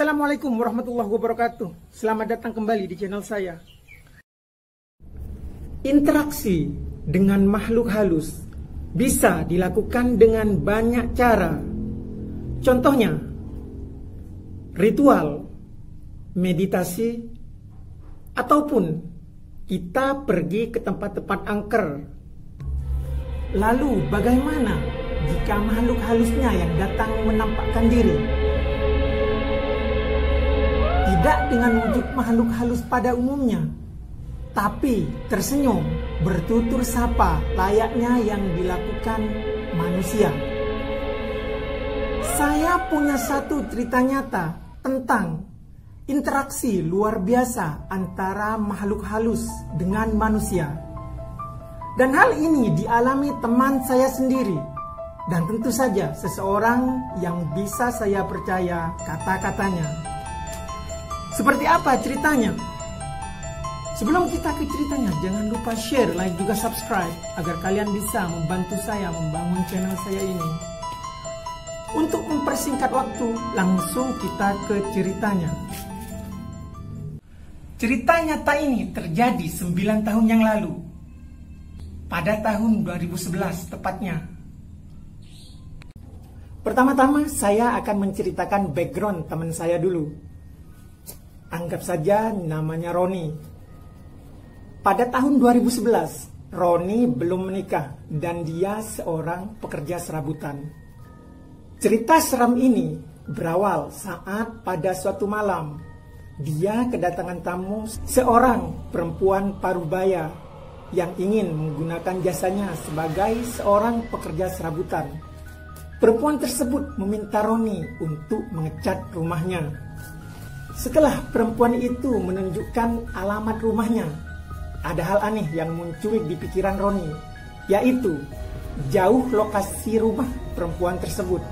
Assalamualaikum warahmatullahi wabarakatuh. Selamat datang kembali di channel saya. Interaksi dengan makhluk halus bisa dilakukan dengan banyak cara. Contohnya, ritual, meditasi, ataupun kita pergi ke tempat-tempat angker. Lalu bagaimana jika makhluk halusnya yang datang menampakkan diri? Tidak dengan wujud makhluk halus pada umumnya, tapi tersenyum, bertutur sapa layaknya yang dilakukan manusia. Saya punya satu cerita nyata tentang interaksi luar biasa antara makhluk halus dengan manusia. Dan hal ini dialami teman saya sendiri. Dan tentu saja seseorang yang bisa saya percaya kata-katanya. Seperti apa ceritanya? Sebelum kita ke ceritanya, jangan lupa share, like, juga subscribe agar kalian bisa membantu saya membangun channel saya ini. Untuk mempersingkat waktu, langsung kita ke ceritanya. Cerita nyata ini terjadi 9 tahun yang lalu. Pada tahun 2011 tepatnya. Pertama-tama saya akan menceritakan background teman saya dulu. Anggap saja namanya Roni. Pada tahun 2011, Roni belum menikah dan dia seorang pekerja serabutan. Cerita seram ini berawal saat pada suatu malam dia kedatangan tamu seorang perempuan parubaya yang ingin menggunakan jasanya sebagai seorang pekerja serabutan. Perempuan tersebut meminta Roni untuk mengecat rumahnya. Setelah perempuan itu menunjukkan alamat rumahnya, ada hal aneh yang muncul di pikiran Roni, yaitu jauh lokasi rumah perempuan tersebut.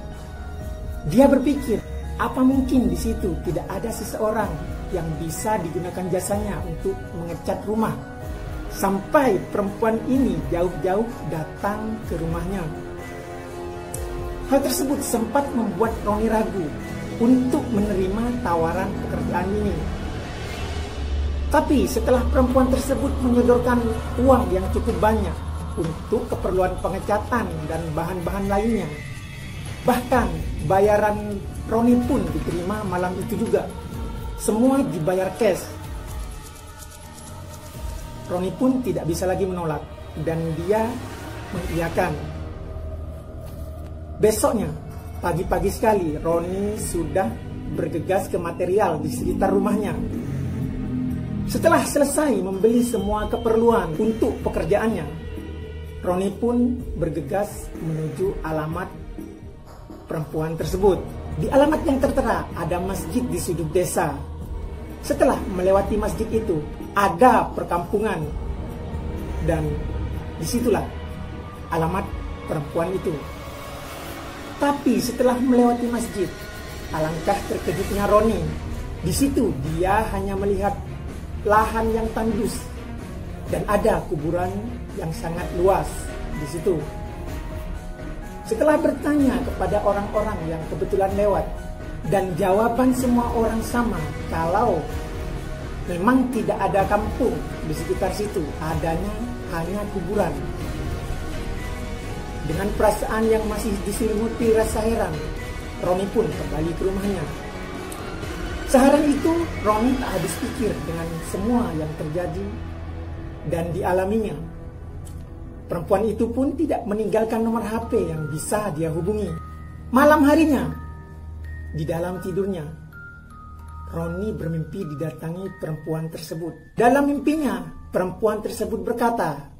Dia berpikir, apa mungkin di situ tidak ada seseorang yang bisa digunakan jasanya untuk mengecat rumah, sampai perempuan ini jauh-jauh datang ke rumahnya. Hal tersebut sempat membuat Roni ragu untuk menerima tawaran pekerjaan ini. Tapi setelah perempuan tersebut menyodorkan uang yang cukup banyak untuk keperluan pengecatan dan bahan-bahan lainnya, bahkan bayaran Roni pun diterima malam itu juga. Semua dibayar cash. Roni pun tidak bisa lagi menolak dan dia mengiyakan. Besoknya, pagi-pagi sekali, Roni sudah bergegas ke material di sekitar rumahnya. Setelah selesai membeli semua keperluan untuk pekerjaannya, Roni pun bergegas menuju alamat perempuan tersebut. Di alamat yang tertera ada masjid di sudut desa. Setelah melewati masjid itu, ada perkampungan. Dan disitulah alamat perempuan itu. Tapi setelah melewati masjid, alangkah terkejutnya Roni. Di situ dia hanya melihat lahan yang tandus dan ada kuburan yang sangat luas di situ. Setelah bertanya kepada orang-orang yang kebetulan lewat dan jawaban semua orang sama kalau memang tidak ada kampung di sekitar situ, adanya hanya kuburan. Dengan perasaan yang masih diselimuti rasa heran, Roni pun kembali ke rumahnya. Seharian itu, Roni tak habis pikir dengan semua yang terjadi dan dialaminya. Perempuan itu pun tidak meninggalkan nomor HP yang bisa dia hubungi. Malam harinya, di dalam tidurnya, Roni bermimpi didatangi perempuan tersebut. Dalam mimpinya, perempuan tersebut berkata,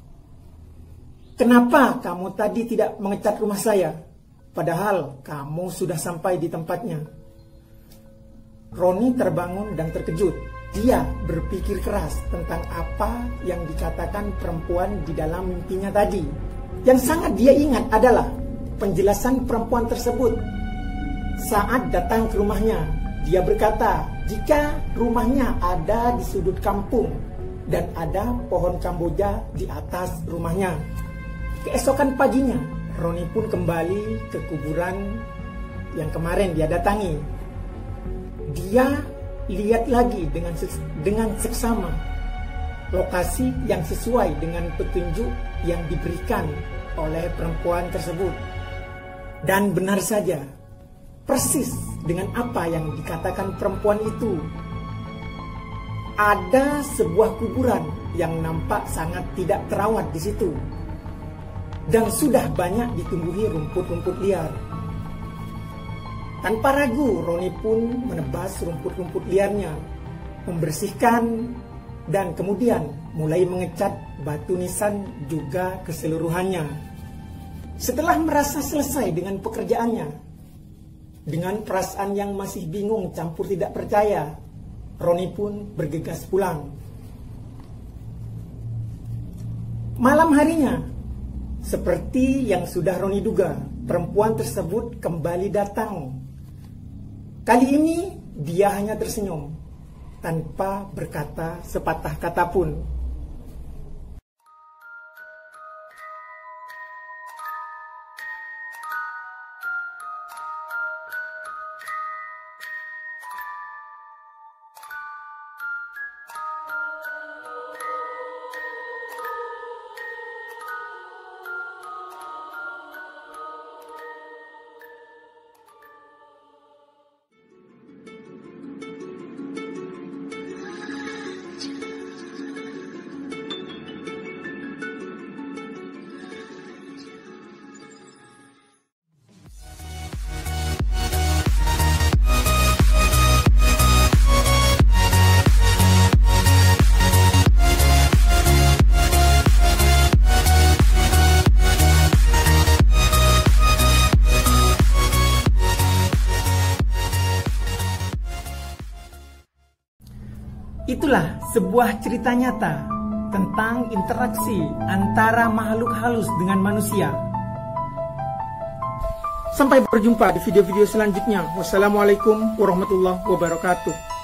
"Kenapa kamu tadi tidak mengecat rumah saya? Padahal kamu sudah sampai di tempatnya." Roni terbangun dan terkejut. Dia berpikir keras tentang apa yang dikatakan perempuan di dalam mimpinya tadi. Yang sangat dia ingat adalah penjelasan perempuan tersebut. Saat datang ke rumahnya, dia berkata, jika rumahnya ada di sudut kampung dan ada pohon kamboja di atas rumahnya. Keesokan paginya, Roni pun kembali ke kuburan yang kemarin dia datangi. dia lihat lagi dengan seksama lokasi yang sesuai dengan petunjuk yang diberikan oleh perempuan tersebut. Dan benar saja, persis dengan apa yang dikatakan perempuan itu. Ada sebuah kuburan yang nampak sangat tidak terawat di situ, dan sudah banyak ditumbuhi rumput-rumput liar. Tanpa ragu, Roni pun menebas rumput-rumput liarnya, membersihkan, dan kemudian mulai mengecat batu nisan juga keseluruhannya. Setelah merasa selesai dengan pekerjaannya, dengan perasaan yang masih bingung campur tidak percaya, Roni pun bergegas pulang. Malam harinya, seperti yang sudah Roni duga, perempuan tersebut kembali datang. Kali ini dia hanya tersenyum, tanpa berkata sepatah kata pun. Itulah sebuah cerita nyata tentang interaksi antara makhluk halus dengan manusia. Sampai berjumpa di video-video selanjutnya. Wassalamualaikum warahmatullahi wabarakatuh.